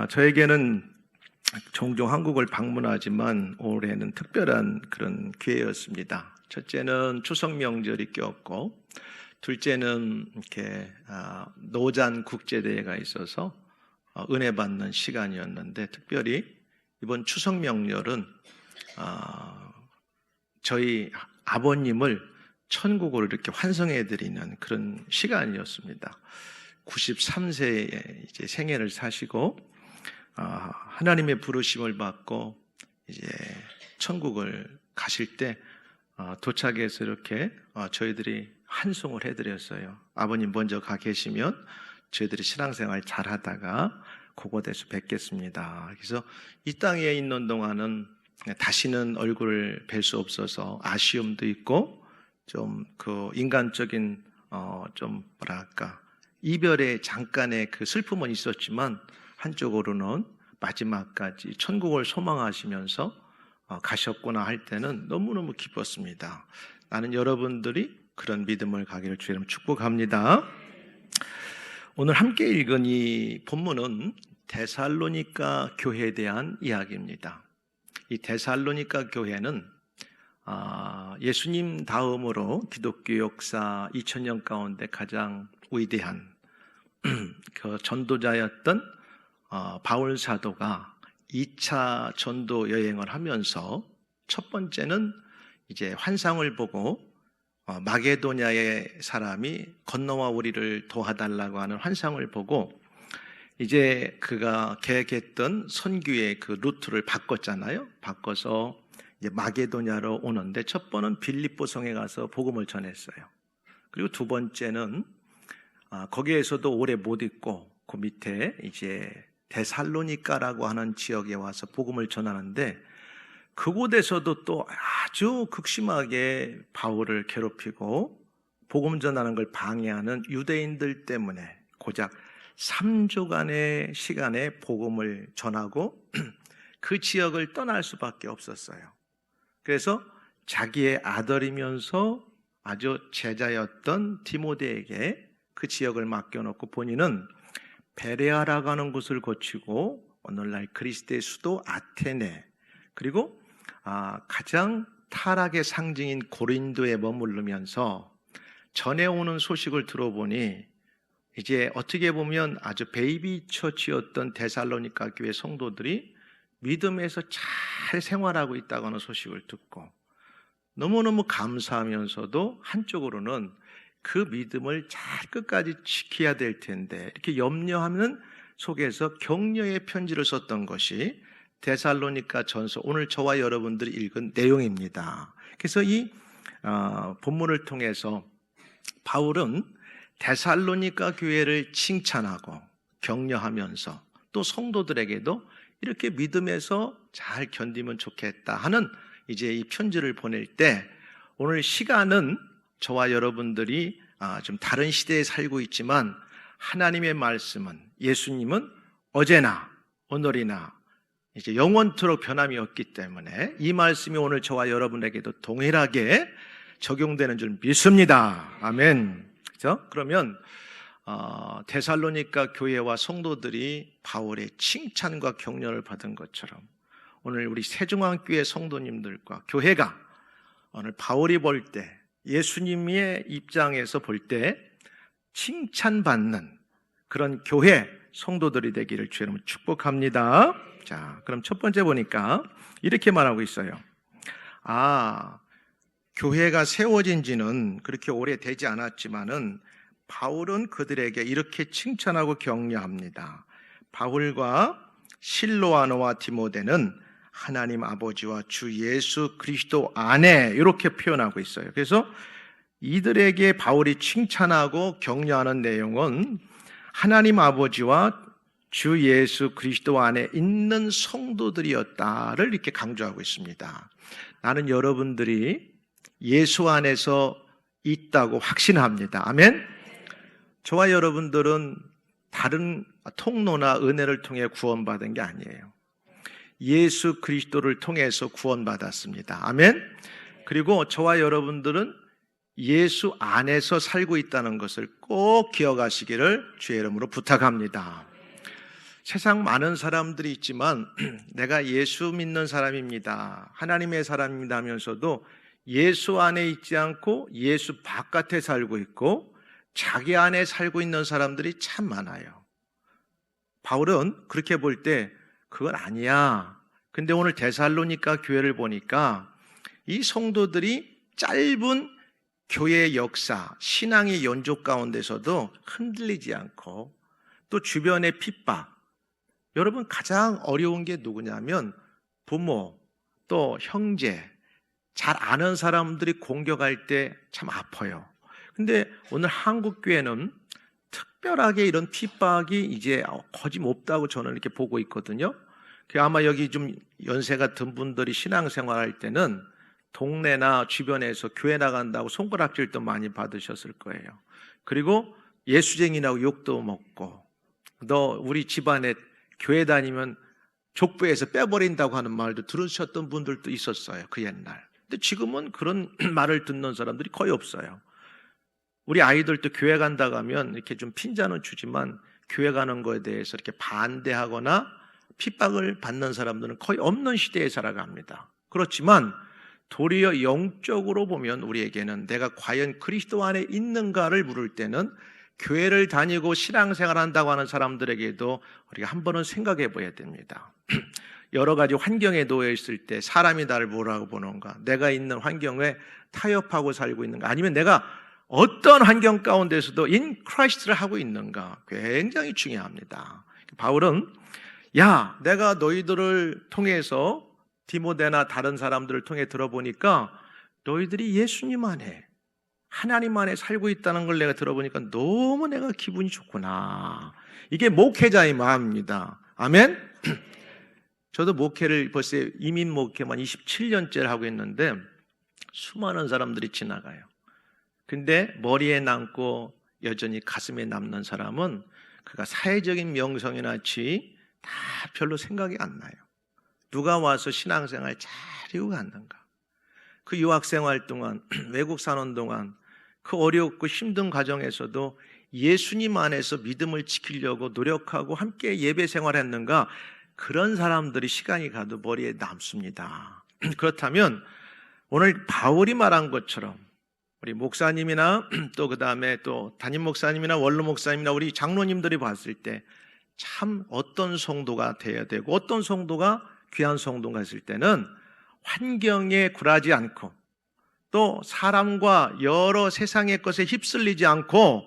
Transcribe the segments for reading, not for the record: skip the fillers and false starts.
저에게는 종종 한국을 방문하지만 올해는 특별한 그런 기회였습니다. 첫째는 추석 명절이 꼈고, 둘째는 이렇게 노잔 국제대회가 있어서 은혜 받는 시간이었는데, 특별히 이번 추석 명절은 저희 아버님을 천국으로 이렇게 환송해드리는 그런 시간이었습니다. 93세에 이제 생애를 사시고 하나님의 부르심을 받고 이제 천국을 가실 때 도착해서 이렇게 저희들이 환송을 해드렸어요. 아버님 먼저 가 계시면 저희들이 신앙생활 잘 하다가 그곳에서 뵙겠습니다. 그래서 이 땅에 있는 동안은 다시는 얼굴을 뵐 수 없어서 아쉬움도 있고 좀 그 인간적인 좀 뭐랄까 이별의 잠깐의 그 슬픔은 있었지만 한쪽으로는 마지막까지 천국을 소망하시면서 가셨구나 할 때는 너무너무 기뻤습니다. 나는 여러분들이 그런 믿음을 가기를 주의 이름으로 축복합니다. 오늘 함께 읽은 이 본문은 데살로니가 교회에 대한 이야기입니다. 이 데살로니가 교회는 예수님 다음으로 기독교 역사 2000년 가운데 가장 위대한 그 전도자였던 바울 사도가 2차 전도 여행을 하면서 첫 번째는 이제 환상을 보고 마게도냐의 사람이 건너와 우리를 도와달라고 하는 환상을 보고 이제 그가 계획했던 선교의 그 루트를 바꿨잖아요. 바꿔서 이제 마게도냐로 오는데 첫 번은 빌립보 성에 가서 복음을 전했어요. 그리고 두 번째는 거기에서도 오래 못 있고 그 밑에 이제 데살로니가라고 하는 지역에 와서 복음을 전하는데 그곳에서도 또 아주 극심하게 바울을 괴롭히고 복음 전하는 걸 방해하는 유대인들 때문에 고작 3주간의 시간에 복음을 전하고 그 지역을 떠날 수밖에 없었어요. 그래서 자기의 아들이면서 아주 제자였던 디모데에게 그 지역을 맡겨놓고 본인은 베레아라고 하는 곳을 거치고 오늘날 그리스도의 수도 아테네 그리고 가장 타락의 상징인 고린도에 머무르면서 전해오는 소식을 들어보니 이제 어떻게 보면 아주 베이비 처치였던 데살로니가 교회 성도들이 믿음에서 잘 생활하고 있다고 하는 소식을 듣고 너무너무 감사하면서도 한쪽으로는 그 믿음을 잘 끝까지 지켜야 될 텐데 이렇게 염려하는 속에서 격려의 편지를 썼던 것이 데살로니가 전서 오늘 저와 여러분들이 읽은 내용입니다. 그래서 이 본문을 통해서 바울은 데살로니가 교회를 칭찬하고 격려하면서 또 성도들에게도 이렇게 믿음에서 잘 견디면 좋겠다 하는 이제 이 편지를 보낼 때 오늘 시간은 저와 여러분들이 좀 다른 시대에 살고 있지만 하나님의 말씀은 예수님은 어제나 오늘이나 이제 영원토록 변함이 없기 때문에 이 말씀이 오늘 저와 여러분에게도 동일하게 적용되는 줄 믿습니다. 아멘. 그렇죠? 그러면 데살로니가 교회와 성도들이 바울의 칭찬과 격려를 받은 것처럼 오늘 우리 세중앙교회 성도님들과 교회가 오늘 바울이 볼 때 예수님의 입장에서 볼 때 칭찬받는 그런 교회 성도들이 되기를 주의 이름으로 축복합니다. 자, 그럼 첫 번째 보니까 이렇게 말하고 있어요. 교회가 세워진 지는 그렇게 오래되지 않았지만은 바울은 그들에게 이렇게 칭찬하고 격려합니다. 바울과 실로아노와 디모데는 하나님 아버지와 주 예수 그리스도 안에 이렇게 표현하고 있어요. 그래서 이들에게 바울이 칭찬하고 격려하는 내용은 하나님 아버지와 주 예수 그리스도 안에 있는 성도들이었다를 이렇게 강조하고 있습니다. 나는 여러분들이 예수 안에서 있다고 확신합니다. 아멘. 저와 여러분들은 다른 통로나 은혜를 통해 구원받은 게 아니에요. 예수 그리스도를 통해서 구원받았습니다. 아멘. 그리고 저와 여러분들은 예수 안에서 살고 있다는 것을 꼭 기억하시기를 주의 이름으로 부탁합니다. 세상 많은 사람들이 있지만 내가 예수 믿는 사람입니다, 하나님의 사람입니다 하면서도 예수 안에 있지 않고 예수 바깥에 살고 있고 자기 안에 살고 있는 사람들이 참 많아요. 바울은 그렇게 볼 때 그건 아니야. 근데 오늘 데살로니가 교회를 보니까 이 성도들이 짧은 교회의 역사, 신앙의 연족 가운데서도 흔들리지 않고 또 주변의 핍박, 여러분 가장 어려운 게 누구냐면 부모, 또 형제, 잘 아는 사람들이 공격할 때 참 아파요. 근데 오늘 한국 교회는 특별하게 이런 핍박이 이제 거짓없다고 저는 이렇게 보고 있거든요. 아마 여기 좀 연세가 든 분들이 신앙생활할 때는 동네나 주변에서 교회 나간다고 손가락질도 많이 받으셨을 거예요. 그리고 예수쟁이라고 욕도 먹고, 너 우리 집안에 교회 다니면 족보에서 빼버린다고 하는 말도 들으셨던 분들도 있었어요, 그 옛날. 근데 지금은 그런 말을 듣는 사람들이 거의 없어요. 우리 아이들도 교회 간다고 하면 이렇게 좀 핀잔은 주지만 교회 가는 거에 대해서 이렇게 반대하거나 핍박을 받는 사람들은 거의 없는 시대에 살아갑니다. 그렇지만 도리어 영적으로 보면 우리에게는 내가 과연 그리스도 안에 있는가를 물을 때는 교회를 다니고 신앙생활 한다고 하는 사람들에게도 우리가 한 번은 생각해 봐야 됩니다. 여러 가지 환경에 놓여 있을 때 사람이 나를 뭐라고 보는가, 내가 있는 환경에 타협하고 살고 있는가, 아니면 내가 어떤 환경 가운데서도 인 크라이스트를 하고 있는가, 굉장히 중요합니다. 바울은 야, 내가 너희들을 통해서 디모데나 다른 사람들을 통해 들어보니까 너희들이 예수님 안에, 하나님 안에 살고 있다는 걸 내가 들어보니까 너무 내가 기분이 좋구나. 이게 목회자의 마음입니다. 아멘? 저도 목회를 벌써 이민 목회만 27년째를 하고 있는데 수많은 사람들이 지나가요. 근데 머리에 남고 여전히 가슴에 남는 사람은 그가 사회적인 명성이나 지위 다 별로 생각이 안 나요. 누가 와서 신앙생활 잘하고 갔는가, 그 유학생활 동안, 외국 사는 동안 그 어렵고 힘든 과정에서도 예수님 안에서 믿음을 지키려고 노력하고 함께 예배 생활했는가, 그런 사람들이 시간이 가도 머리에 남습니다. 그렇다면 오늘 바울이 말한 것처럼 우리 목사님이나 또 그 다음에 또 담임 목사님이나 원로 목사님이나 우리 장로님들이 봤을 때 참 어떤 성도가 되어야 되고 어떤 성도가 귀한 성도가 있을 때는 환경에 굴하지 않고 또 사람과 여러 세상의 것에 휩쓸리지 않고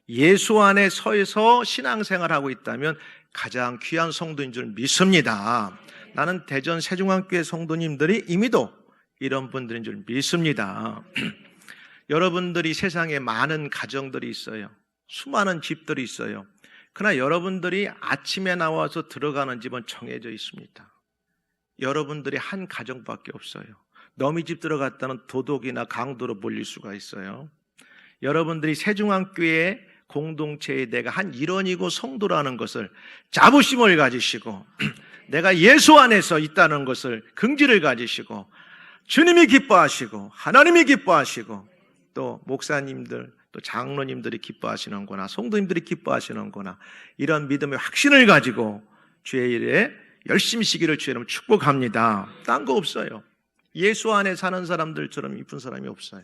예수 안에 서서 신앙생활하고 있다면 가장 귀한 성도인 줄 믿습니다. 나는 대전 세종학교의 성도님들이 이미도 이런 분들인 줄 믿습니다. 여러분들이 세상에 많은 가정들이 있어요. 수많은 집들이 있어요. 그러나 여러분들이 아침에 나와서 들어가는 집은 정해져 있습니다. 여러분들이 한 가정밖에 없어요. 너미 집 들어갔다는 도둑이나 강도로 몰릴 수가 있어요. 여러분들이 세중앙교회 공동체에 내가 한 일원이고 성도라는 것을 자부심을 가지시고 내가 예수 안에서 있다는 것을 긍지를 가지시고 주님이 기뻐하시고 하나님이 기뻐하시고 또 목사님들 또 장로님들이 기뻐하시는구나, 성도님들이 기뻐하시는구나, 이런 믿음의 확신을 가지고 주의 일에 열심히 시기를 주의 이름으로 축복합니다. 딴 거 없어요. 예수 안에 사는 사람들처럼 이쁜 사람이 없어요.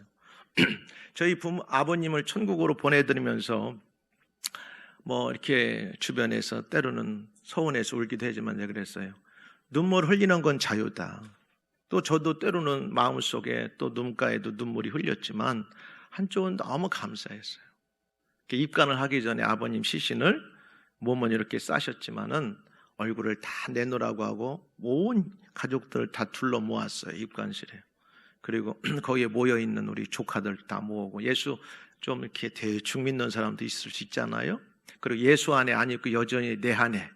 저희 아버님을 천국으로 보내드리면서 뭐 이렇게 주변에서 때로는 서운해서 울기도 하지만 내가 그랬어요. 눈물 흘리는 건 자유다. 또 저도 때로는 마음속에 또 눈가에도 눈물이 흘렸지만 한쪽은 너무 감사했어요. 입간을 하기 전에 아버님 시신을 몸은 이렇게 싸셨지만은 얼굴을 다 내놓으라고 하고 온 가족들을 다 둘러 모았어요, 입관실에. 그리고 거기에 모여있는 우리 조카들 다 모으고, 예수 좀 이렇게 대충 믿는 사람도 있을 수 있잖아요. 그리고 예수 안에 안 있고 여전히 내 안에,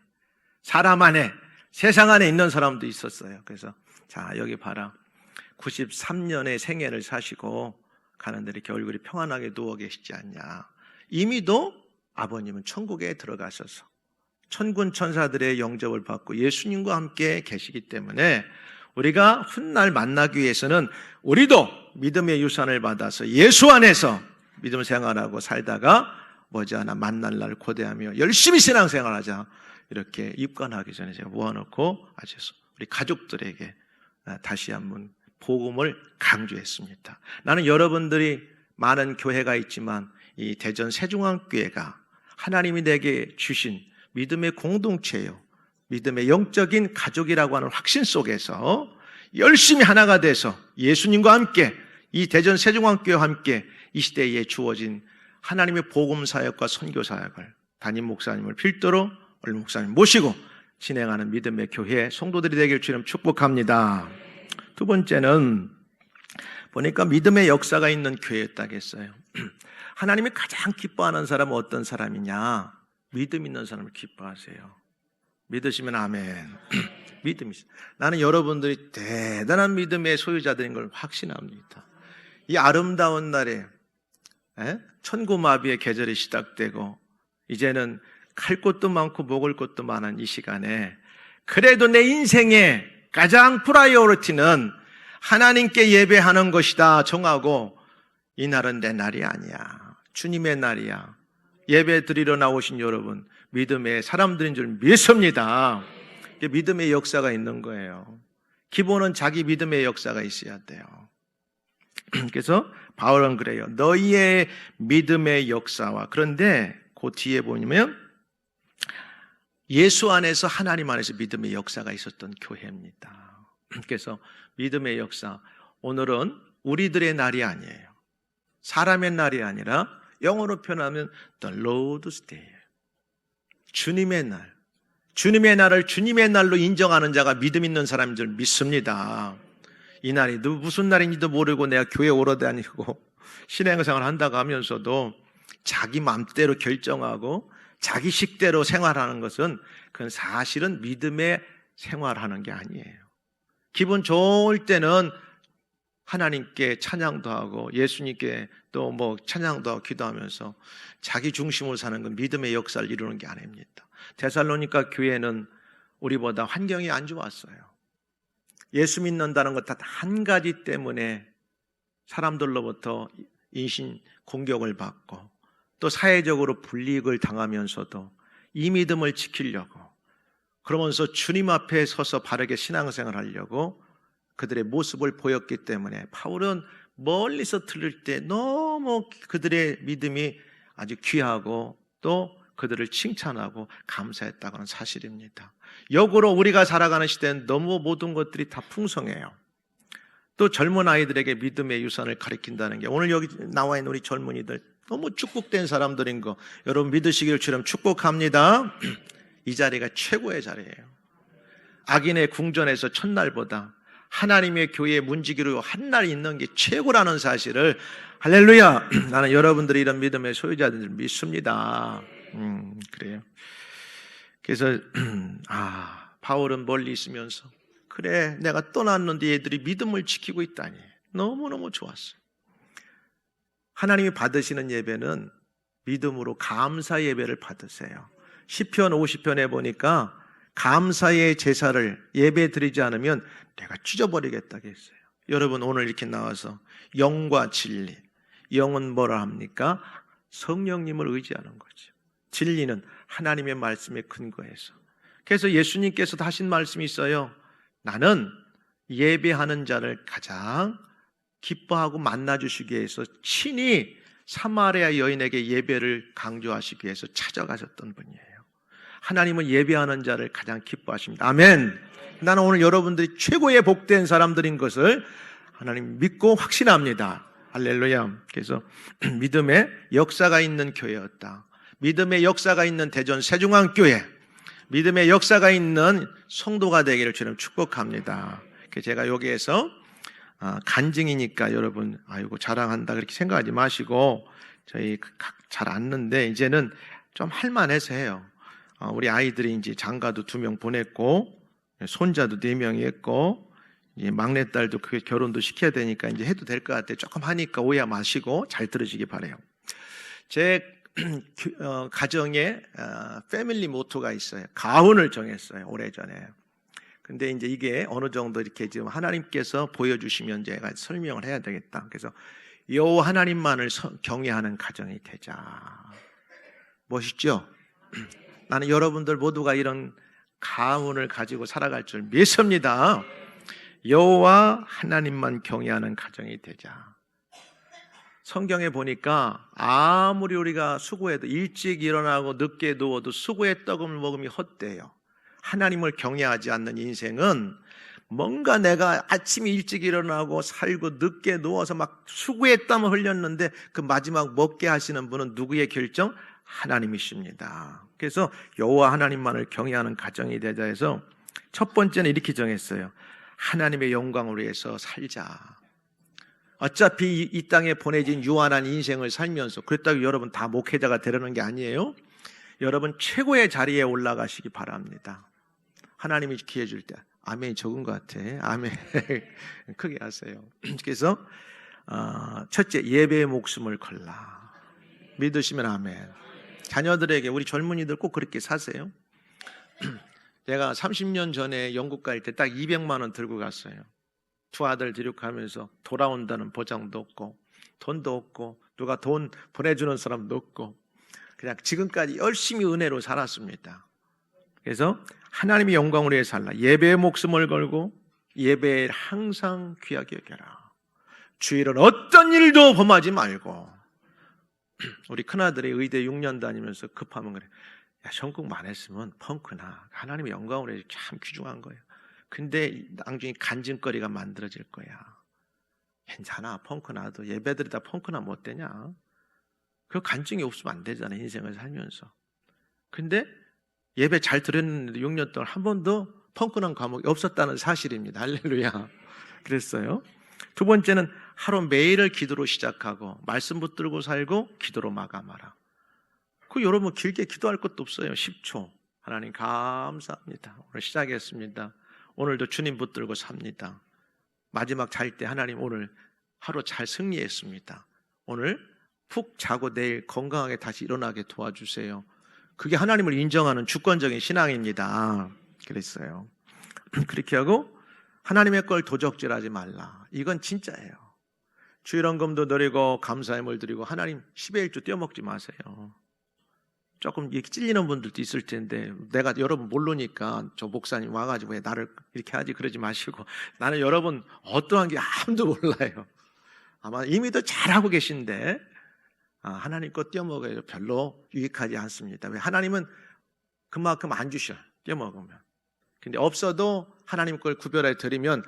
사람 안에, 세상 안에 있는 사람도 있었어요. 그래서 자, 여기 봐라, 93년의 생애를 사시고 가는데 이렇게 얼굴이 평안하게 누워 계시지 않냐. 이미도 아버님은 천국에 들어가셔서 천군 천사들의 영접을 받고 예수님과 함께 계시기 때문에 우리가 훗날 만나기 위해서는 우리도 믿음의 유산을 받아서 예수 안에서 믿음 생활하고 살다가 머지않아 만날 날 고대하며 열심히 신앙생활하자. 이렇게 입관하기 전에 제가 모아놓고 아주 우리 가족들에게 다시 한번 복음을 강조했습니다. 나는 여러분들이 많은 교회가 있지만 이 대전 세중앙교회가 하나님이 내게 주신 믿음의 공동체요, 믿음의 영적인 가족이라고 하는 확신 속에서 열심히 하나가 돼서 예수님과 함께 이 대전 세중앙교회와 함께 이 시대에 주어진 하나님의 복음 사역과 선교 사역을 담임 목사님을 필두로 얼 목사님 모시고 진행하는 믿음의 교회 성도들이 되길 주님 축복합니다. 두 번째는 보니까 믿음의 역사가 있는 교회였다겠어요. 하나님이 가장 기뻐하는 사람은 어떤 사람이냐? 믿음 있는 사람을 기뻐하세요. 믿으시면 아멘. 믿음이 있어요. 나는 여러분들이 대단한 믿음의 소유자들인 걸 확신합니다. 이 아름다운 날에 천고마비의 계절이 시작되고 이제는 갈 곳도 많고 먹을 곳도 많은 이 시간에 그래도 내 인생의 가장 프라이어리티는 하나님께 예배하는 것이다 정하고 이 날은 내 날이 아니야. 주님의 날이야. 예배 드리러 나오신 여러분 믿음의 사람들인 줄 믿습니다. 믿음의 역사가 있는 거예요. 기본은 자기 믿음의 역사가 있어야 돼요. 그래서 바울은 그래요. 너희의 믿음의 역사와 그런데 그 뒤에 보면 예수 안에서 하나님 안에서 믿음의 역사가 있었던 교회입니다. 그래서 믿음의 역사 오늘은 우리들의 날이 아니에요. 사람의 날이 아니라 영어로 표현하면 The Lord's Day. 주님의 날. 주님의 날을 주님의 날로 인정하는 자가 믿음 있는 사람인 줄 믿습니다. 이 날이 무슨 날인지도 모르고 내가 교회 오러 다니고 신앙생활을 한다고 하면서도 자기 맘대로 결정하고 자기 식대로 생활하는 것은 그건 사실은 믿음의 생활하는 게 아니에요. 기분 좋을 때는 하나님께 찬양도 하고 예수님께 또 뭐 찬양도 하고 기도하면서 자기 중심으로 사는 건 믿음의 역사를 이루는 게 아닙니다. 데살로니가 교회는 우리보다 환경이 안 좋았어요. 예수 믿는다는 것 단 한 가지 때문에 사람들로부터 인신 공격을 받고 또 사회적으로 불이익을 당하면서도 이 믿음을 지키려고 그러면서 주님 앞에 서서 바르게 신앙생활을 하려고 그들의 모습을 보였기 때문에 바울은 멀리서 들을 때 너무 그들의 믿음이 아주 귀하고 또 그들을 칭찬하고 감사했다고 하는 사실입니다. 역으로 우리가 살아가는 시대는 너무 모든 것들이 다 풍성해요. 또 젊은 아이들에게 믿음의 유산을 가르친다는 게 오늘 여기 나와 있는 우리 젊은이들 너무 축복된 사람들인 거 여러분 믿으시길 주님 축복합니다. 이 자리가 최고의 자리예요. 악인의 궁전에서 첫날보다 하나님의 교회의 문지기로 한 날 있는 게 최고라는 사실을 할렐루야 나는 여러분들이 이런 믿음의 소유자들 믿습니다. 그래요. 그래서 바울은 멀리 있으면서 그래 내가 떠났는데 얘들이 믿음을 지키고 있다니 너무너무 좋았어요. 하나님이 받으시는 예배는 믿음으로 감사 예배를 받으세요. 시편 50편에 보니까 감사의 제사를 예배 드리지 않으면 내가 찢어버리겠다고 했어요. 여러분 오늘 이렇게 나와서 영과 진리, 영은 뭐라 합니까? 성령님을 의지하는 거죠. 진리는 하나님의 말씀에 근거해서. 그래서 예수님께서도 하신 말씀이 있어요. 나는 예배하는 자를 가장 기뻐하고 만나주시기 위해서 친히 사마리아 여인에게 예배를 강조하시기 위해서 찾아가셨던 분이에요. 하나님은 예배하는 자를 가장 기뻐하십니다. 아멘. 나는 오늘 여러분들이 최고의 복된 사람들인 것을 하나님 믿고 확신합니다. 할렐루야. 그래서 믿음의 역사가 있는 교회였다. 믿음의 역사가 있는 대전 세중앙교회, 믿음의 역사가 있는 성도가 되기를 주님 축복합니다. 제가 여기에서 간증이니까 여러분 아이고 자랑한다 그렇게 생각하지 마시고 저희 잘 아는데 이제는 좀 할만해서 해요. 우리 아이들이 이제 장가도 2명 보냈고 손자도 4명이 했고 막내딸도 그 결혼도 시켜야 되니까 이제 해도 될 것 같아요. 조금 하니까 오해 마시고 잘 들으시기 바라요. 제 가정에 패밀리 모토가 있어요. 가훈을 정했어요. 오래전에. 근데 이제 이게 어느 정도 이렇게 지금 하나님께서 보여주시면 제가 설명을 해야 되겠다. 그래서 여호와 하나님만을 경외하는 가정이 되자. 멋있죠? 나는 여러분들 모두가 이런 가문을 가지고 살아갈 줄 믿습니다. 여호와 하나님만 경외하는 가정이 되자. 성경에 보니까 아무리 우리가 수고해도 일찍 일어나고 늦게 누워도 수고의 떡을 먹음이 헛되요. 하나님을 경외하지 않는 인생은 뭔가 내가 아침에 일찍 일어나고 살고 늦게 누워서 막 수고의 땀을 흘렸는데 그 마지막 먹게 하시는 분은 누구의 결정? 하나님이십니다. 그래서 여호와 하나님만을 경외하는 가정이 되자 해서 첫 번째는 이렇게 정했어요. 하나님의 영광을 위해서 살자. 어차피 이 땅에 보내진 유한한 인생을 살면서 그렇다고 여러분 다 목회자가 되려는 게 아니에요. 여러분 최고의 자리에 올라가시기 바랍니다. 하나님이 기회 줄 때 아멘이 적은 것 같아. 아멘. 크게 하세요. 그래서 첫째, 예배의 목숨을 걸라. 믿으시면 아멘. 자녀들에게, 우리 젊은이들 꼭 그렇게 사세요. 제가 30년 전에 영국 갈 때 딱 200만 원 들고 갔어요. 두 아들 데려가면서 돌아온다는 보장도 없고 돈도 없고 누가 돈 보내주는 사람도 없고 그냥 지금까지 열심히 은혜로 살았습니다. 그래서 하나님의 영광을 위해 살라. 예배의 목숨을 걸고 예배를 항상 귀하게 여겨라. 주일은 어떤 일도 범하지 말고. 우리 큰아들이 의대 6년 다니면서 급하면 그래. 야, 전국만 했으면 펑크나. 하나님의 영광을 위해 참 귀중한 거예요. 근데 나중에 간증거리가 만들어질 거야. 괜찮아, 펑크나도. 예배들이 다 펑크나 못 되냐? 그 간증이 없으면 안 되잖아, 인생을 살면서. 근데 예배 잘 들었는데 6년 동안 한 번도 펑크난 과목이 없었다는 사실입니다. 할렐루야. 그랬어요. 두 번째는 하루 매일을 기도로 시작하고 말씀 붙들고 살고 기도로 마감하라. 그 여러분 길게 기도할 것도 없어요. 10초. 하나님 감사합니다. 오늘 시작했습니다. 오늘도 주님 붙들고 삽니다. 마지막 잘 때 하나님 오늘 하루 잘 승리했습니다. 오늘 푹 자고 내일 건강하게 다시 일어나게 도와주세요. 그게 하나님을 인정하는 주권적인 신앙입니다. 그랬어요. 그렇게 하고 하나님의 걸 도적질하지 말라. 이건 진짜예요. 주일헌금도 드리고 감사함을 드리고 하나님 10의 1조 떼어먹지 마세요. 조금 찔리는 분들도 있을 텐데 내가 여러분 모르니까 저 목사님 와가지고 왜 나를 이렇게 하지 그러지 마시고 나는 여러분 어떠한 게 아무도 몰라요. 아마 이미도 잘하고 계신데 하나님 거 떼어먹어요. 별로 유익하지 않습니다. 왜? 하나님은 그만큼 안 주셔. 떼어먹으면. 근데 없어도 하나님 걸 구별해 드리면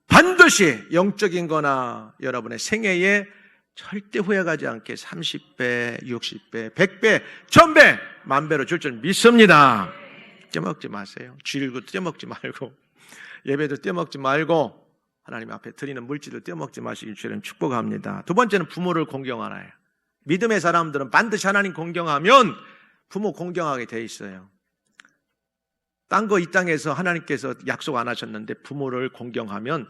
반드시 영적인 거나 여러분의 생애에 절대 후회하지 않게 30배, 60배, 100배, 1000배, 만배로 줄 줄 믿습니다. 떼먹지 마세요. 주일도 떼먹지 말고 예배도 떼먹지 말고 하나님 앞에 드리는 물질을 떼먹지 마시길 주님 축복합니다. 두 번째는 부모를 공경하라요. 믿음의 사람들은 반드시 하나님 공경하면 부모 공경하게 돼 있어요. 딴 거 이 땅에서 하나님께서 약속 안 하셨는데 부모를 공경하면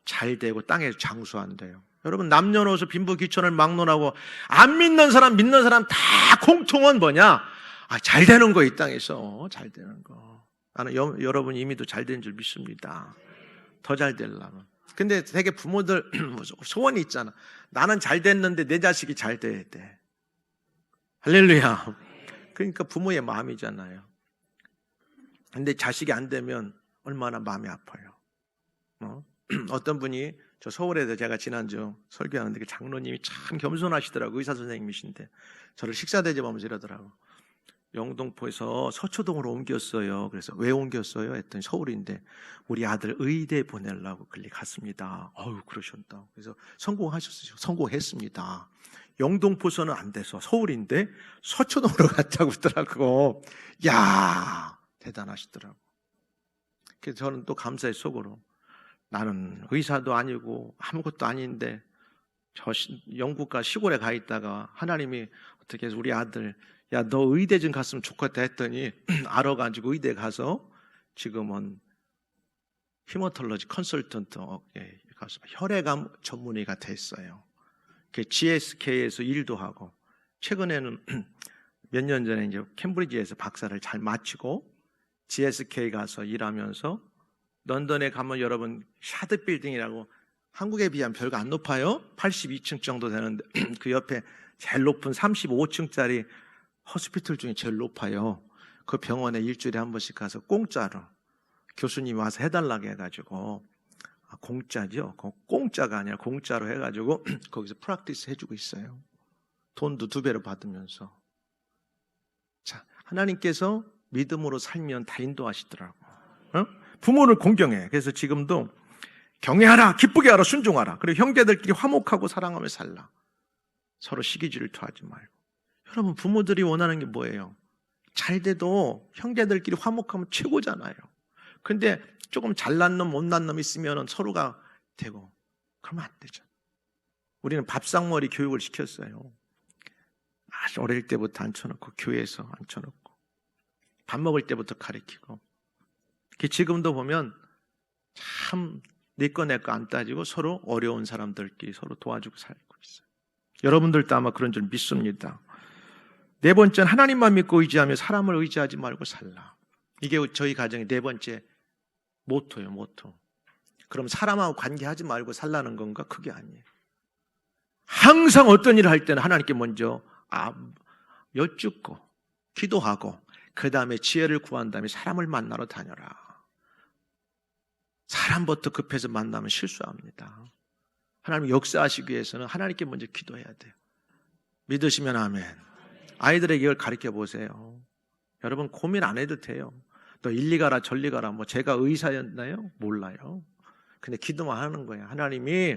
잘 되고 땅에서 장수한대요. 여러분 남녀노소 빈부귀천을 막론하고 안 믿는 사람 믿는 사람 다 공통은 뭐냐? 잘 되는 거 이 땅에서 잘 되는 거. 나는 여러분 이미도 잘 되는 줄 믿습니다. 더 잘 되려면. 근데 되게 부모들 소원이 있잖아. 나는 잘 됐는데 내 자식이 잘 돼야 돼. 할렐루야. 그러니까 부모의 마음이잖아요. 근데 자식이 안 되면 얼마나 마음이 아파요. 어떤 분이 저 서울에서 제가 지난주 설교하는데 그 장로님이 참 겸손하시더라고요. 의사 선생님이신데 저를 식사 대접하면서 이러더라고. 영등포에서 서초동으로 옮겼어요. 그래서 왜 옮겼어요? 했더니 서울인데 우리 아들 의대 보내려고 그리 갔습니다. 그러셨다. 그래서 성공하셨어요. 성공했습니다. 영등포서는 안 돼서 서울인데 서초동으로 갔다고 하더라고. 야, 대단하시더라고. 그래서 저는 또 감사의 속으로 나는 의사도 아니고 아무것도 아닌데 저 영국과 시골에 가 있다가 하나님이 어떻게 해서 우리 아들 야, 너 의대 좀 갔으면 좋겠다 했더니 알아가지고 의대 가서 지금은 히머톨러지 컨설턴트 가서 혈액암 전문의가 됐어요. GSK에서 일도 하고 최근에는 몇 년 전에 이제 캠브리지에서 박사를 잘 마치고 GSK 가서 일하면서 런던에 가면 여러분 샤드 빌딩이라고 한국에 비하면 별거 안 높아요. 82층 정도 되는데 그 옆에 제일 높은 35층짜리 호스피털 중에 제일 높아요. 그 병원에 일주일에 한 번씩 가서 공짜로 교수님이 와서 해달라고 해가지고, 공짜죠. 공짜가 아니라 공짜로 해가지고 거기서 프랙티스 해주고 있어요. 돈도 2배로 받으면서. 자, 하나님께서 믿음으로 살면 다 인도하시더라고. 부모를 공경해. 그래서 지금도 경외하라, 기쁘게 하라, 순종하라. 그리고 형제들끼리 화목하고 사랑하며 살라. 서로 시기 질투하지 말고. 여러분, 부모들이 원하는 게 뭐예요? 잘 돼도 형제들끼리 화목하면 최고잖아요. 근데 조금 잘난 놈, 못난 놈 있으면 서로가 되고, 그러면 안 되죠. 우리는 밥상머리 교육을 시켰어요. 아주 어릴 때부터 앉혀놓고, 교회에서 앉혀놓고, 밥 먹을 때부터 가르치고. 지금도 보면 참 내 거 내 거 안 따지고 서로 어려운 사람들끼리 서로 도와주고 살고 있어요. 여러분들도 아마 그런 줄 믿습니다. 4번째는 하나님만 믿고 의지하며 사람을 의지하지 말고 살라. 이게 저희 가정의 4번째 모토예요, 모토. 그럼 사람하고 관계하지 말고 살라는 건가? 그게 아니에요. 항상 어떤 일을 할 때는 하나님께 먼저 여쭙고 기도하고 그 다음에 지혜를 구한 다음에 사람을 만나러 다녀라. 사람부터 급해서 만나면 실수합니다. 하나님 역사하시기 위해서는 하나님께 먼저 기도해야 돼요. 믿으시면 아멘. 아이들에게 이걸 가르쳐 보세요. 여러분 고민 안 해도 돼요. 너 일리 가라 절리 가라 뭐 제가 의사였나요? 몰라요. 근데 기도만 하는 거예요. 하나님이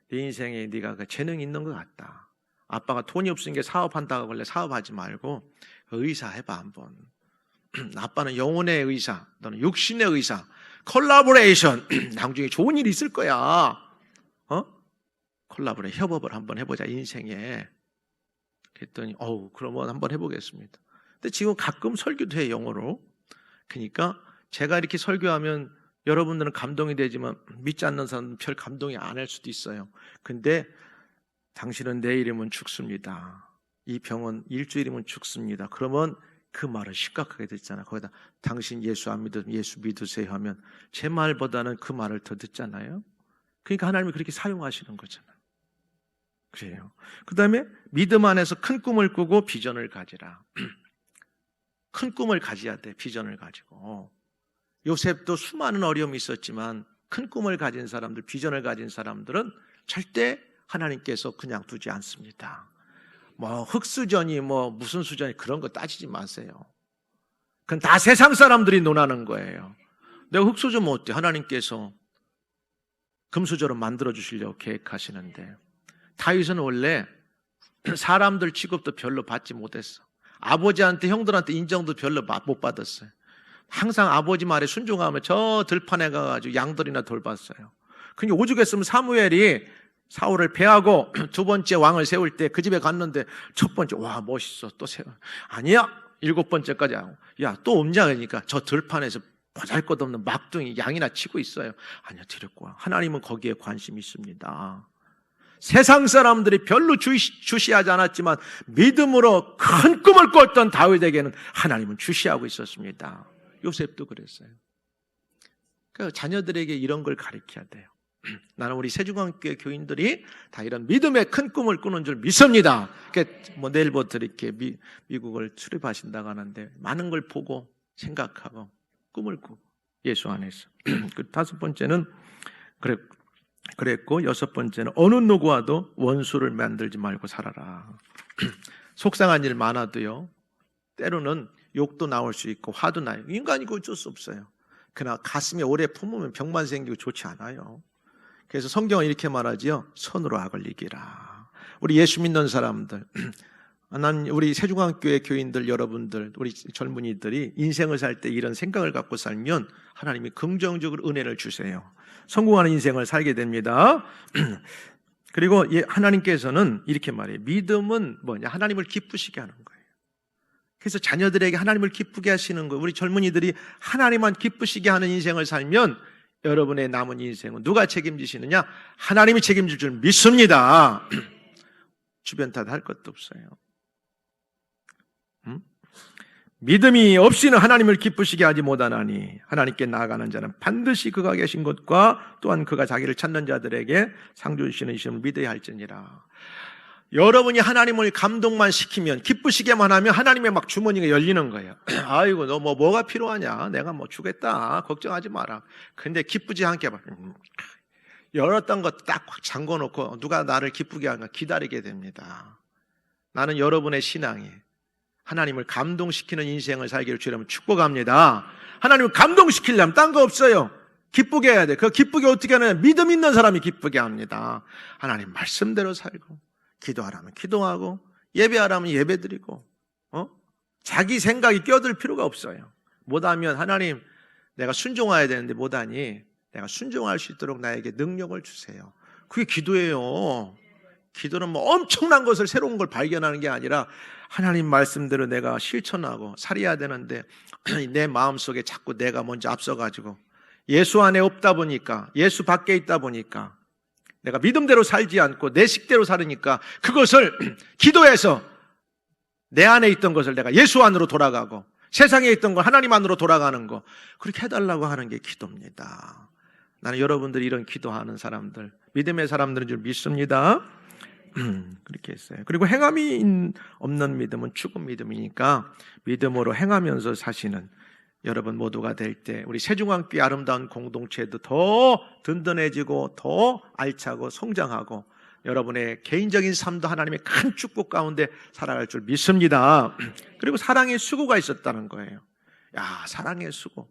네 인생에 네가 그 재능이 있는 것 같다. 아빠가 돈이 없으니까 사업한다고 원래 사업하지 말고 의사 해봐 한번. 아빠는 영혼의 의사, 너는 육신의 의사. 콜라보레이션. 나중에 좋은 일이 있을 거야. 협업을 한번 해보자 인생에. 그랬더니 그러면 한번 해보겠습니다. 근데 지금 가끔 설교도 해요, 영어로. 그러니까 제가 이렇게 설교하면 여러분들은 감동이 되지만 믿지 않는 사람은 별 감동이 안 할 수도 있어요. 근데 당신은 내일이면 죽습니다. 이 병은 일주일이면 죽습니다. 그러면 그 말을 심각하게 듣잖아요. 거기다 당신 예수 안 믿으면 예수 믿으세요 하면 제 말보다는 그 말을 더 듣잖아요. 그러니까 하나님이 그렇게 사용하시는 거잖아요. 그래요. 그 다음에 믿음 안에서 큰 꿈을 꾸고 비전을 가지라. 큰 꿈을 가져야 돼. 비전을 가지고. 요셉도 수많은 어려움이 있었지만 큰 꿈을 가진 사람들, 비전을 가진 사람들은 절대 하나님께서 그냥 두지 않습니다. 뭐 흙수저니 뭐 무슨 수저니 그런 거 따지지 마세요. 그건 다 세상 사람들이 논하는 거예요. 내가 흙수저면 어때? 하나님께서 금수저로 만들어 주시려고 계획하시는데 다윗은 원래 사람들 취급도 별로 받지 못했어. 아버지한테 형들한테 인정도 별로 못 받았어요. 항상 아버지 말에 순종하면 저 들판에 가가지고 양들이나 돌봤어요. 그러니까 오죽했으면 사무엘이 사울을 패하고 2번째 왕을 세울 때 그 집에 갔는데 1번째 와 멋있어 또 세워 아니야 7번째까지 하고 야 또 없냐 그러니까 저 들판에서 보잘것없는 막둥이 양이나 치고 있어요. 아니야 드렸고 하나님은 거기에 관심이 있습니다. 세상 사람들이 별로 주시하지 않았지만 믿음으로 큰 꿈을 꿨던 다윗에게는 하나님은 주시하고 있었습니다. 요셉도 그랬어요. 그러니까 자녀들에게 이런 걸 가르쳐야 돼요. 나는 우리 세중앙교회 교인들이 다 이런 믿음의 큰 꿈을 꾸는 줄 믿습니다. 그러니까 뭐 내일부터 이렇게 미국을 출입하신다고 하는데 많은 걸 보고 생각하고 꿈을 꾸고 예수 안에서. 그 5번째는 그랬고 6번째는 어느 누구와도 원수를 만들지 말고 살아라. 속상한 일 많아도요. 때로는 욕도 나올 수 있고 화도 나요. 인간이고 어쩔 수 없어요. 그러나 가슴에 오래 품으면 병만 생기고 좋지 않아요. 그래서 성경은 이렇게 말하지요. 선으로 악을 이기라. 우리 예수 믿는 사람들, 우리 세중앙교회 교인들 여러분들, 우리 젊은이들이 인생을 살 때 이런 생각을 갖고 살면 하나님이 긍정적으로 은혜를 주세요. 성공하는 인생을 살게 됩니다. 그리고 하나님께서는 이렇게 말해요. 믿음은 뭐냐? 하나님을 기쁘시게 하는 거예요. 그래서 자녀들에게 하나님을 기쁘게 하시는 거예요. 우리 젊은이들이 하나님만 기쁘시게 하는 인생을 살면 여러분의 남은 인생은 누가 책임지시느냐? 하나님이 책임질 줄 믿습니다. 주변 탓 할 것도 없어요. 믿음이 없이는 하나님을 기쁘시게 하지 못하나니 하나님께 나아가는 자는 반드시 그가 계신 것과 또한 그가 자기를 찾는 자들에게 상 주시는 이심을 믿어야 할지니라. 여러분이 하나님을 감동만 시키면, 기쁘시게만 하면 하나님의 막 주머니가 열리는 거예요. 아이고, 너 뭐가 필요하냐? 내가 뭐 주겠다. 걱정하지 마라. 근데 기쁘지 않게 막 열었던 거 딱 잠궈 놓고 누가 나를 기쁘게 하는가 기다리게 됩니다. 나는 여러분의 신앙이 하나님을 감동시키는 인생을 살기를 주려면 축복합니다. 하나님을 감동시키려면 딴 거 없어요. 기쁘게 해야 돼. 그 기쁘게 어떻게 하느냐? 믿음 있는 사람이 기쁘게 합니다. 하나님 말씀대로 살고, 기도하라면 기도하고, 예배하라면 예배드리고, 자기 생각이 껴들 필요가 없어요. 못하면 하나님 내가 순종해야 되는데 못하니 내가 순종할 수 있도록 나에게 능력을 주세요. 그게 기도예요. 기도는 뭐 엄청난 것을, 새로운 걸 발견하는 게 아니라 하나님 말씀대로 내가 실천하고 살아야 되는데 내 마음속에 자꾸 내가 먼저 앞서가지고 예수 안에 없다 보니까, 예수 밖에 있다 보니까 내가 믿음대로 살지 않고 내 식대로 살으니까 그것을 기도해서 내 안에 있던 것을 내가 예수 안으로 돌아가고 세상에 있던 걸 하나님 안으로 돌아가는 거, 그렇게 해달라고 하는 게 기도입니다. 나는 여러분들이 이런 기도하는 사람들, 믿음의 사람들인 줄 믿습니다. 그렇게 했어요. 그리고 행함이 없는 믿음은 죽은 믿음이니까 믿음으로 행하면서 사시는 여러분 모두가 될 때 우리 세중앙교회 아름다운 공동체도 더 든든해지고 더 알차고 성장하고 여러분의 개인적인 삶도 하나님의 큰 축복 가운데 살아갈 줄 믿습니다. 그리고 사랑의 수고가 있었다는 거예요. 야, 사랑의 수고.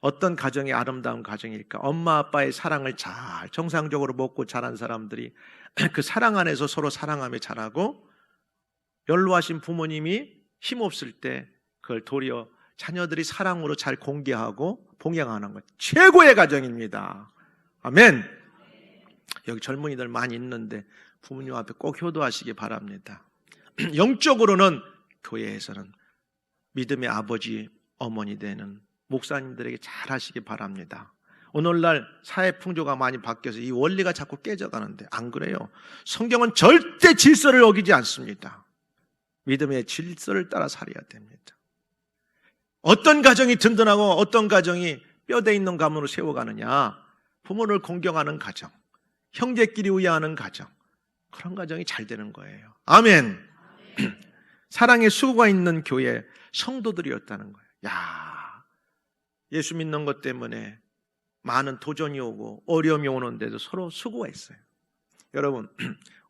어떤 가정이 아름다운 가정일까? 엄마 아빠의 사랑을 잘 정상적으로 먹고 자란 사람들이 그 사랑 안에서 서로 사랑하며 자라고, 연로하신 부모님이 힘없을 때 그걸 도리어 자녀들이 사랑으로 잘 공개하고 봉양하는 것, 최고의 가정입니다. 아멘. 여기 젊은이들 많이 있는데 부모님 앞에 꼭 효도하시기 바랍니다. 영적으로는 교회에서는 믿음의 아버지 어머니 되는 목사님들에게 잘 하시기 바랍니다. 오늘날 사회 풍조가 많이 바뀌어서 이 원리가 자꾸 깨져가는데 안 그래요. 성경은 절대 질서를 어기지 않습니다. 믿음의 질서를 따라 살아야 됩니다. 어떤 가정이 든든하고 어떤 가정이 뼈대 있는 가문으로 세워가느냐? 부모를 공경하는 가정, 형제끼리 우애하는 가정, 그런 가정이 잘 되는 거예요. 아멘. 사랑의 수고가 있는 교회 성도들이었다는 거예요. 야, 예수 믿는 것 때문에 많은 도전이 오고 어려움이 오는데도 서로 수고했어요. 여러분,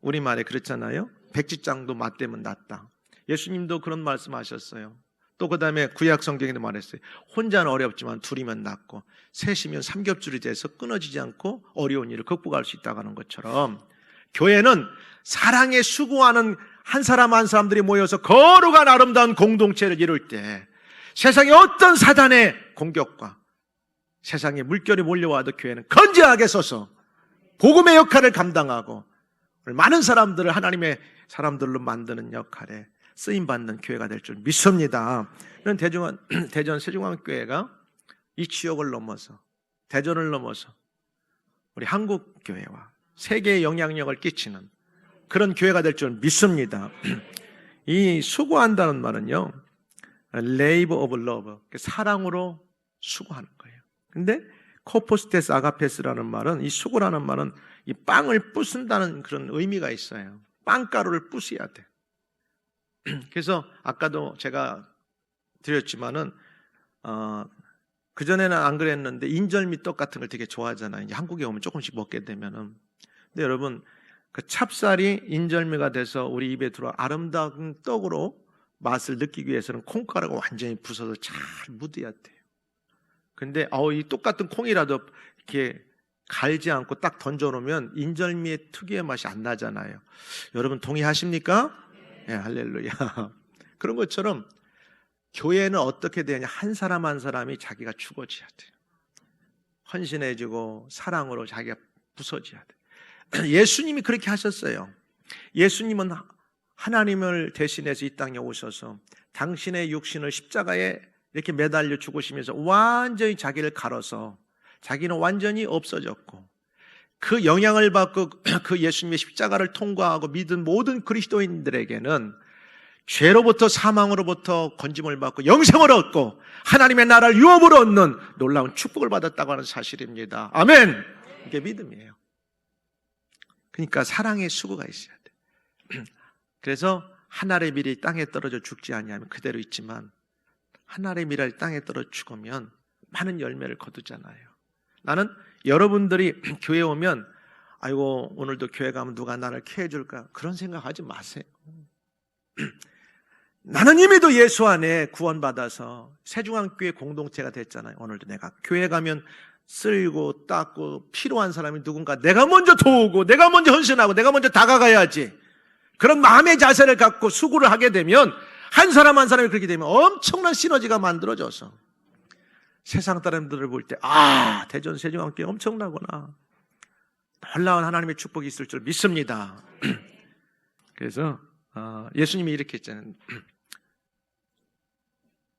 우리말에 그렇잖아요. 백지장도 맞대면 낫다. 예수님도 그런 말씀하셨어요. 또 그 다음에 구약 성경에도 말했어요. 혼자는 어렵지만 둘이면 낫고 셋이면 삼겹줄이 돼서 끊어지지 않고 어려운 일을 극복할 수 있다고 하는 것처럼, 교회는 사랑에 수고하는 한 사람 한 사람들이 모여서 거룩한 아름다운 공동체를 이룰 때 세상의 어떤 사단의 공격과 세상에 물결이 몰려와도 교회는 건재하게 서서 복음의 역할을 감당하고 많은 사람들을 하나님의 사람들로 만드는 역할에 쓰임받는 교회가 될 줄 믿습니다. 이런 대전 세중앙교회가 이 지역을 넘어서, 대전을 넘어서 우리 한국 교회와 세계에 영향력을 끼치는 그런 교회가 될 줄 믿습니다. 이 수고한다는 말은요, labor of love, 사랑으로 수고하는 거예요. 근데 코포스테스 아가페스라는 말은, 이 수고라는 말은 이 빵을 부순다는 그런 의미가 있어요. 빵가루를 부숴야 돼. 그래서 아까도 제가 드렸지만은 그전에는 안 그랬는데 인절미 떡 같은 걸 되게 좋아하잖아요. 이제 한국에 오면 조금씩 먹게 되면은. 근데 여러분, 그 찹쌀이 인절미가 돼서 우리 입에 들어와 아름다운 떡으로 맛을 느끼기 위해서는 콩가루가 완전히 부서서 잘 묻어야 돼요. 근데 이 똑같은 콩이라도 이렇게 갈지 않고 딱 던져놓으면 인절미의 특유의 맛이 안 나잖아요. 여러분 동의하십니까? 네, 할렐루야. 그런 것처럼 교회는 어떻게 되냐? 한 사람 한 사람이 자기가 죽어져야 돼요. 헌신해지고 사랑으로 자기가 부서져야 돼요. 예수님이 그렇게 하셨어요. 예수님은 하나님을 대신해서 이 땅에 오셔서 당신의 육신을 십자가에 이렇게 매달려 죽으시면서 완전히 자기를 갈아서 자기는 완전히 없어졌고, 그 영향을 받고 그 예수님의 십자가를 통과하고 믿은 모든 그리스도인들에게는 죄로부터 사망으로부터 건짐을 받고 영생을 얻고 하나님의 나라를 유업으로 얻는 놀라운 축복을 받았다고 하는 사실입니다. 아멘. 이게 믿음이에요. 그러니까 사랑의 수고가 있어야 돼. 그래서 한 알의 밀이 땅에 떨어져 죽지 아니하면 그대로 있지만 한 알의 밀이 땅에 떨어져 죽으면 많은 열매를 거두잖아요. 나는 여러분들이 교회 오면 아이고 오늘도 교회 가면 누가 나를 케어해 줄까 그런 생각하지 마세요. 나는 이미도 예수 안에 구원받아서 새중앙교회 공동체가 됐잖아요. 오늘도 내가 교회 가면 쓸고 닦고 필요한 사람이 누군가 내가 먼저 도우고 내가 먼저 헌신하고 내가 먼저 다가가야지, 그런 마음의 자세를 갖고 수고를 하게 되면 한 사람 한 사람이 그렇게 되면 엄청난 시너지가 만들어져서 세상 사람들을 볼 때 대전 새중앙교회 엄청나구나, 놀라운 하나님의 축복이 있을 줄 믿습니다. 그래서 예수님이 이렇게 했잖아요.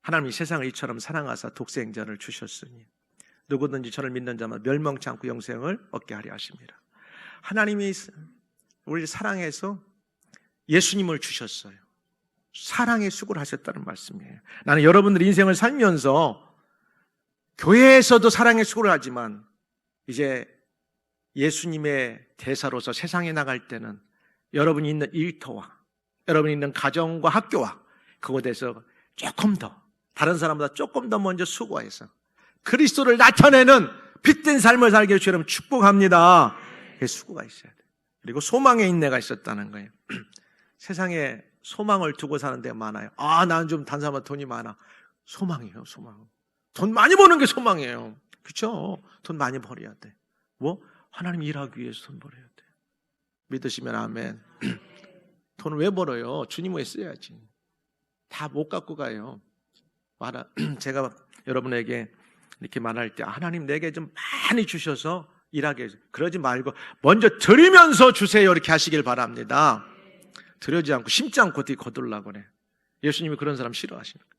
하나님이 세상을 이처럼 사랑하사 독생자를 주셨으니 누구든지 저를 믿는 자마다 멸망치 않고 영생을 얻게 하려 하십니다. 하나님이 우리를 사랑해서 예수님을 주셨어요. 사랑의 수고를 하셨다는 말씀이에요. 나는 여러분들 인생을 살면서 교회에서도 사랑의 수고를 하지만 이제 예수님의 대사로서 세상에 나갈 때는 여러분이 있는 일터와 여러분이 있는 가정과 학교와 그곳에서 조금 더 다른 사람보다 조금 더 먼저 수고해서 그리스도를 나타내는 빛된 삶을 살게 해주시면 여러분 축복합니다. 수고가 있어야 돼요. 그리고 소망의 인내가 있었다는 거예요. 세상에 소망을 두고 사는 데가 많아요. 나는 좀 다른 사람보다 돈이 많아. 소망이에요, 소망. 돈 많이 버는 게 소망이에요. 그렇죠? 돈 많이 벌어야 돼. 하나님 일하기 위해서 돈 벌어야 돼. 믿으시면 아멘. 돈 왜 벌어요? 주님 위해 써야지. 다 못 갖고 가요. 제가 여러분에게 이렇게 말할 때 하나님 내게 좀 많이 주셔서 일하게 해서 그러지 말고 먼저 드리면서 주세요 이렇게 하시길 바랍니다. 드리지 않고 심지 않고 어떻게 거둘라고 그래. 예수님이 그런 사람 싫어하시는 거예요.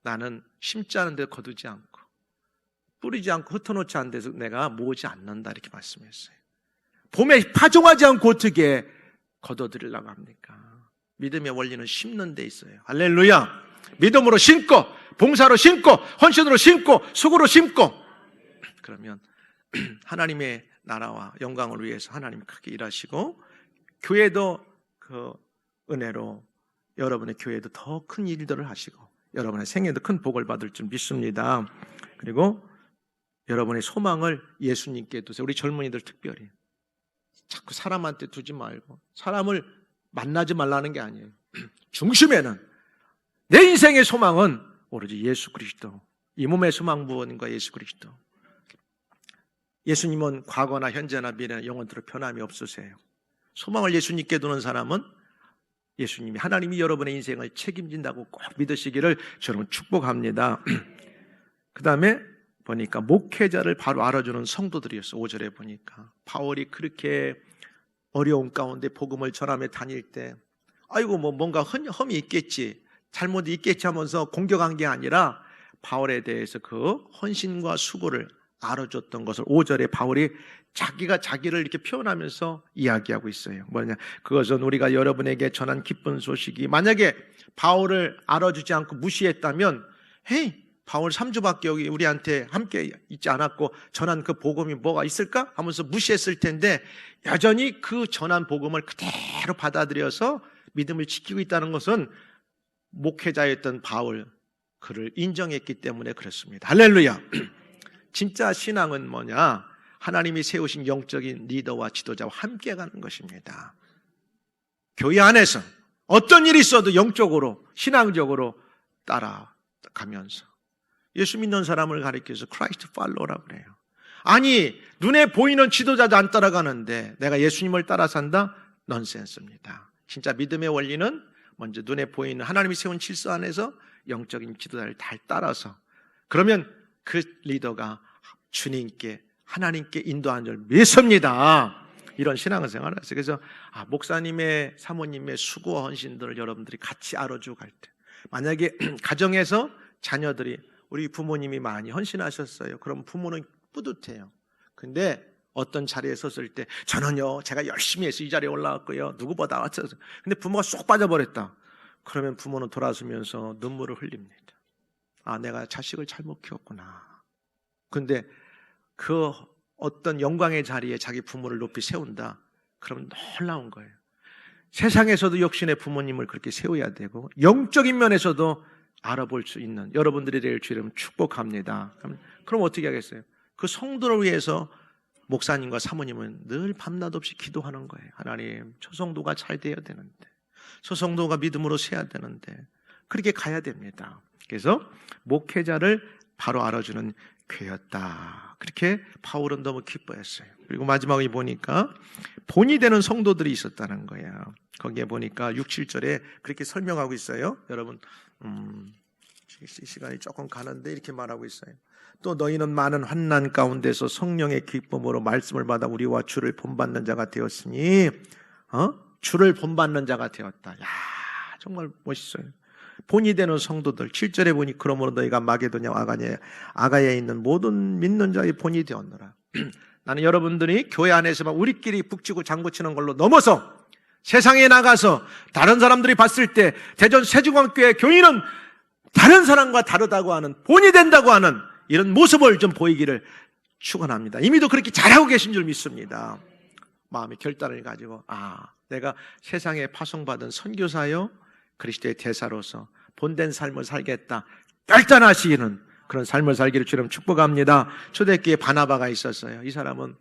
나는 심지 않은 데 거두지 않고 뿌리지 않고 흩어놓지 않은 데서 내가 모으지 않는다 이렇게 말씀했어요. 봄에 파종하지 않고 어떻게 거둬들이려고 합니까? 믿음의 원리는 심는 데 있어요. 할렐루야. 믿음으로 심고 봉사로 심고 헌신으로 심고 수고로 심고, 그러면 하나님의 나라와 영광을 위해서 하나님이 크게 일하시고 교회도 그 은혜로 여러분의 교회도 더 큰 일들을 하시고 여러분의 생애도 큰 복을 받을 줄 믿습니다. 그리고 여러분의 소망을 예수님께 두세요. 우리 젊은이들 특별히 자꾸 사람한테 두지 말고 사람을 만나지 말라는 게 아니에요. 중심에는 내 인생의 소망은 오로지 예수 그리스도, 이 몸의 소망 무엇인가 예수 그리스도. 예수님은 과거나 현재나 미래나 영원토록 변함이 없으세요. 소망을 예수님께 두는 사람은 예수님이 하나님이 여러분의 인생을 책임진다고 꼭 믿으시기를 저는 축복합니다. 그 다음에 보니까 목회자를 바로 알아주는 성도들이었어. 5절에 보니까 바울이 그렇게 어려운 가운데 복음을 전하며 다닐 때 아이고 뭔가 흠이 있겠지, 잘못이 있겠지 하면서 공격한 게 아니라 바울에 대해서 그 헌신과 수고를 알아줬던 것을 5절에 바울이 자기가 자기를 이렇게 표현하면서 이야기하고 있어요. 뭐냐? 그것은 우리가 여러분에게 전한 기쁜 소식이, 만약에 바울을 알아주지 않고 무시했다면 헤이 바울 3주밖에 여기 우리한테 함께 있지 않았고 전한 그 복음이 뭐가 있을까? 하면서 무시했을 텐데 여전히 그 전한 복음을 그대로 받아들여서 믿음을 지키고 있다는 것은 목회자였던 바울 그를 인정했기 때문에 그렇습니다. 할렐루야. 진짜 신앙은 뭐냐? 하나님이 세우신 영적인 리더와 지도자와 함께 가는 것입니다. 교회 안에서 어떤 일이 있어도 영적으로 신앙적으로 따라가면서 예수 믿는 사람을 가리켜서 크라이스트 팔로우라고 그래요. 아니 눈에 보이는 지도자도 안 따라가는데 내가 예수님을 따라 산다? 넌센스입니다. 진짜 믿음의 원리는 먼저 눈에 보이는 하나님이 세운 질서 안에서 영적인 지도자를 잘 따라서, 그러면 그 리더가 주님께 하나님께 인도하는 줄 믿습니다. 이런 신앙생활을 했어요. 그래서 목사님의 사모님의 수고와 헌신들을 여러분들이 같이 알아주고 갈 때, 만약에 가정에서 자녀들이 우리 부모님이 많이 헌신하셨어요. 그럼 부모는 뿌듯해요. 근데 어떤 자리에 섰을 때 저는요 제가 열심히 해서 이 자리에 올라왔고요 누구보다 왔어요. 근데 부모가 쏙 빠져버렸다. 그러면 부모는 돌아서면서 눈물을 흘립니다. 내가 자식을 잘못 키웠구나. 근데 그 어떤 영광의 자리에 자기 부모를 높이 세운다. 그러면 놀라운 거예요. 세상에서도 역신의 부모님을 그렇게 세워야 되고 영적인 면에서도 알아볼 수 있는 여러분들이 될 주 이름 축복합니다. 그럼 어떻게 하겠어요? 그 성도를 위해서 목사님과 사모님은 늘 밤낮 없이 기도하는 거예요. 하나님, 저 성도가 잘 돼야 되는데, 저 성도가 믿음으로 세야 되는데, 그렇게 가야 됩니다. 그래서 목회자를 바로 알아주는 교회였다. 그렇게 바울은 너무 기뻐했어요. 그리고 마지막에 보니까 본이 되는 성도들이 있었다는 거예요. 거기에 보니까 6, 7절에 그렇게 설명하고 있어요. 여러분, 시간이 조금 가는데 이렇게 말하고 있어요. 또 너희는 많은 환난 가운데서 성령의 기쁨으로 말씀을 받아 우리와 주를 본받는 자가 되었으니, 주를 본받는 자가 되었다. 야, 정말 멋있어요. 본이 되는 성도들. 7절에 보니 그러므로 너희가 마게도냐 아가야에 있는 모든 믿는 자의 본이 되었노라. 나는 여러분들이 교회 안에서만 우리끼리 북치고 장구치는 걸로 넘어서 세상에 나가서 다른 사람들이 봤을 때 대전 세중앙교회 교인은 다른 사람과 다르다고 하는, 본이 된다고 하는 이런 모습을 좀 보이기를 축원합니다. 이미도 그렇게 잘하고 계신 줄 믿습니다. 마음의 결단을 가지고 내가 세상에 파송받은 선교사요 그리스도의 대사로서 본된 삶을 살겠다 결단하시는 그런 삶을 살기를 주님 축복합니다. 초대교회에 바나바가 있었어요. 이 사람은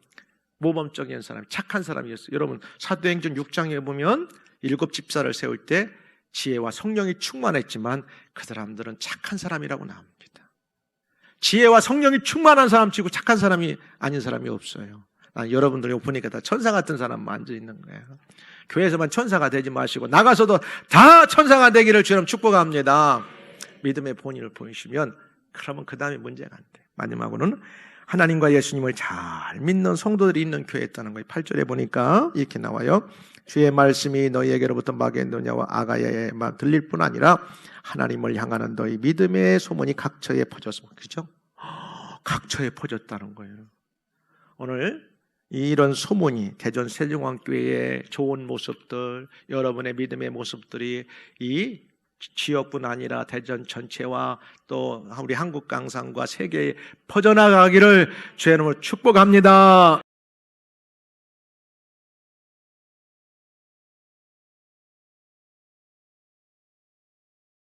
모범적인 사람, 착한 사람이었어요. 여러분 사도행전 6장에 보면 7 집사를 세울 때 지혜와 성령이 충만했지만 그 사람들은 착한 사람이라고 나옵니다. 지혜와 성령이 충만한 사람 치고 착한 사람이 아닌 사람이 없어요. 여러분들이 보니까 다 천사 같은 사람만 앉아있는 거예요. 교회에서만 천사가 되지 마시고 나가서도 다 천사가 되기를 주님 축복합니다. 믿음의 본인을 보이시면 그러면 그 다음에 문제가 안 돼요. 마지막으로는 하나님과 예수님을 잘 믿는 성도들이 있는 교회였다는 거예요. 8절에 보니까 이렇게 나와요. 주의 말씀이 너희에게로부터 마게도냐와 아가야에만 들릴 뿐 아니라 하나님을 향하는 너희 믿음의 소문이 각처에 퍼졌습니다. 그죠? 각처에 퍼졌다는 거예요. 오늘 이런 소문이 대전 세종왕교회의 좋은 모습들, 여러분의 믿음의 모습들이 이 지역뿐 아니라 대전 전체와 또 우리 한국 강산과 세계에 퍼져나가기를 주의 이름으로 축복합니다.